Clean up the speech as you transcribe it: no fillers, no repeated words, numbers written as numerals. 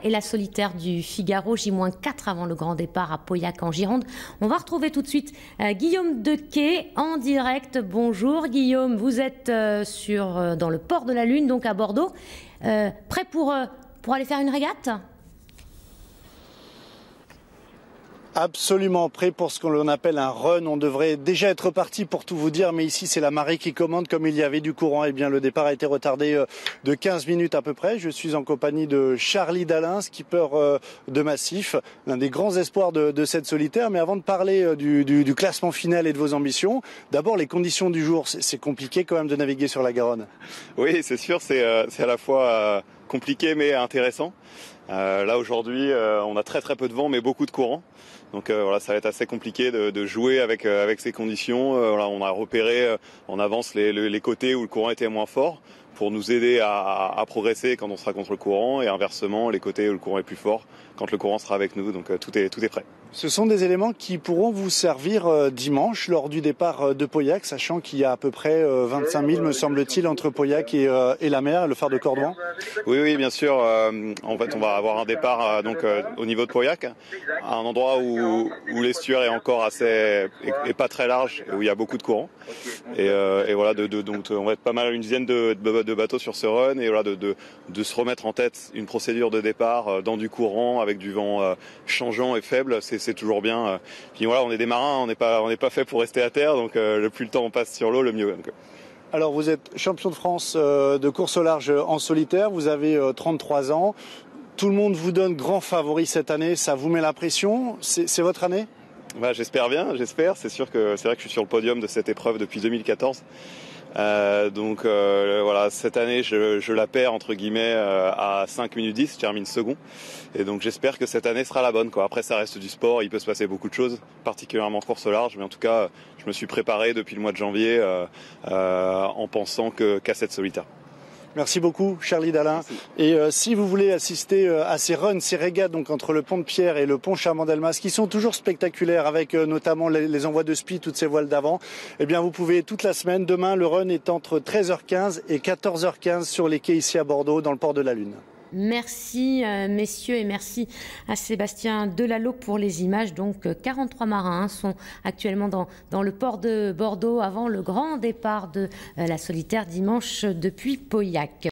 Et la solitaire du Figaro, J-4 avant le grand départ à Pauillac en Gironde. On va retrouver tout de suite Guillaume Dequet en direct. Bonjour Guillaume, vous êtes dans le port de la Lune, donc à Bordeaux. Prêt pour aller faire une régate ? Absolument prêt pour ce qu'on appelle un run. On devrait déjà être parti pour tout vous dire, mais ici c'est la marée qui commande. Comme il y avait du courant, eh bien le départ a été retardé de 15 minutes à peu près. Je suis en compagnie de Charlie Dalin, skipper de Massif, l'un des grands espoirs de cette solitaire. Mais avant de parler du classement final et de vos ambitions, d'abord les conditions du jour. C'est compliqué quand même de naviguer sur la Garonne. Oui, c'est sûr, c'est à la fois compliqué mais intéressant. Là aujourd'hui, on a très peu de vent mais beaucoup de courant. Donc voilà, ça va être assez compliqué de jouer avec ces conditions. Voilà, on a repéré en avance les côtés où le courant était moins fort pour nous aider à progresser quand on sera contre le courant, et inversement les côtés où le courant est plus fort quand le courant sera avec nous. Donc tout est prêt. Ce sont des éléments qui pourront vous servir dimanche lors du départ de Pauillac, sachant qu'il y a à peu près 25 000, me semble-t-il, entre Pauillac et la mer, le phare de Cordouan. Oui, bien sûr. En fait, on va avoir un départ au niveau de Pauillac, à un endroit où l'estuaire est encore est pas très large et où il y a beaucoup de courant. Et voilà, donc on va être pas mal, une dizaine de bateaux sur ce run, et voilà, de se remettre en tête une procédure de départ dans du courant avec du vent changeant et faible. C'est toujours bien. Puis voilà, on est des marins, on n'est pas fait pour rester à terre, donc le plus le temps on passe sur l'eau, le mieux. Alors vous êtes champion de France de course au large en solitaire, vous avez 33 ans. Tout le monde vous donne grand favori cette année, ça vous met la pression? C'est votre année? J'espère bien, C'est sûr que c'est vrai que je suis sur le podium de cette épreuve depuis 2014. Donc voilà, cette année je la perds entre guillemets à 5 minutes 10, je termine second, et donc j'espère que cette année sera la bonne, quoi. Après ça reste du sport, il peut se passer beaucoup de choses, particulièrement course au large, mais en tout cas je me suis préparé depuis le mois de janvier en pensant qu'à cette solitaire. Merci beaucoup Charlie Dalin. Et si vous voulez assister à ces runs, ces régates donc entre le pont de Pierre et le pont Charmant-Delmas, qui sont toujours spectaculaires avec notamment les envois de spi, toutes ces voiles d'avant, eh bien vous pouvez toute la semaine. Demain le run est entre 13h15 et 14h15 sur les quais ici à Bordeaux, dans le port de la Lune. Merci messieurs, et merci à Sébastien Delalot pour les images. Donc 43 marins sont actuellement dans le port de Bordeaux avant le grand départ de la solitaire dimanche depuis Pauillac.